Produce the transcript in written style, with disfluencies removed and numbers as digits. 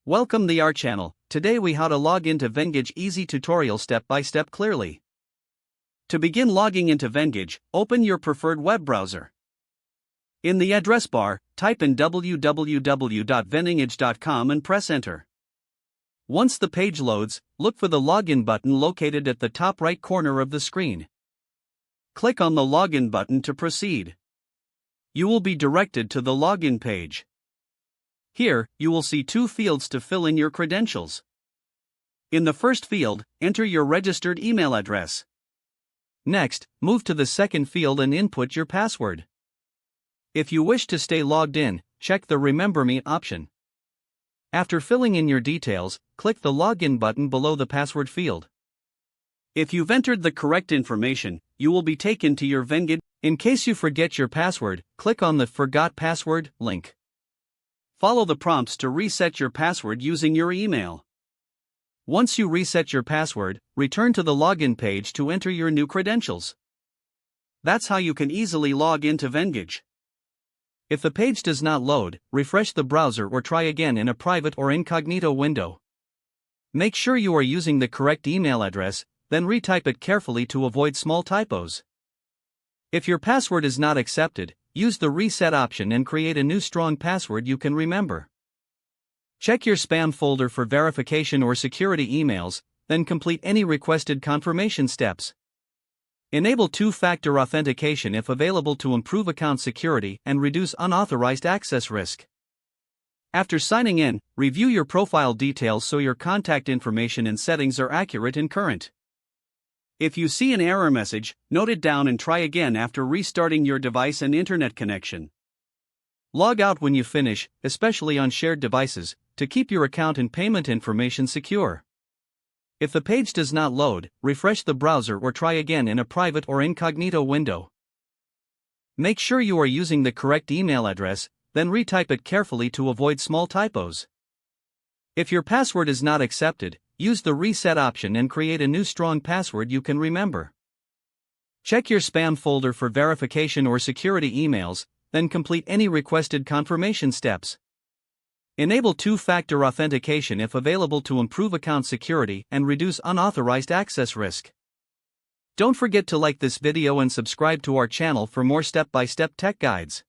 Welcome to our channel. Today we how to log into Venngage easy tutorial step by step clearly. To begin logging into Venngage, open your preferred web browser. In the address bar, type in www.venngage.com and press enter. Once the page loads, look for the login button located at the top right corner of the screen. Click on the login button to proceed. You will be directed to the login page. Here, you will see two fields to fill in your credentials. In the first field, enter your registered email address. Next, move to the second field and input your password. If you wish to stay logged in, check the Remember Me option. After filling in your details, click the Login button below the password field. If you've entered the correct information, you will be taken to your Venngage. In case you forget your password, click on the Forgot Password link. Follow the prompts to reset your password using your email. Once you reset your password, return to the login page to enter your new credentials. That's how you can easily log into Venngage. If the page does not load, refresh the browser or try again in a private or incognito window. Make sure you are using the correct email address, then retype it carefully to avoid small typos. If your password is not accepted, use the reset option and create a new strong password you can remember. Check your spam folder for verification or security emails, then complete any requested confirmation steps. Enable two-factor authentication if available to improve account security and reduce unauthorized access risk. After signing in, review your profile details so your contact information and settings are accurate and current. If you see an error message, note it down and try again after restarting your device and internet connection. Log out when you finish, especially on shared devices, to keep your account and payment information secure. If the page does not load, refresh the browser or try again in a private or incognito window. Make sure you are using the correct email address, then retype it carefully to avoid small typos. If your password is not accepted, use the reset option and create a new strong password you can remember. Check your spam folder for verification or security emails, then complete any requested confirmation steps. Enable two-factor authentication if available to improve account security and reduce unauthorized access risk. Don't forget to like this video and subscribe to our channel for more step-by-step tech guides.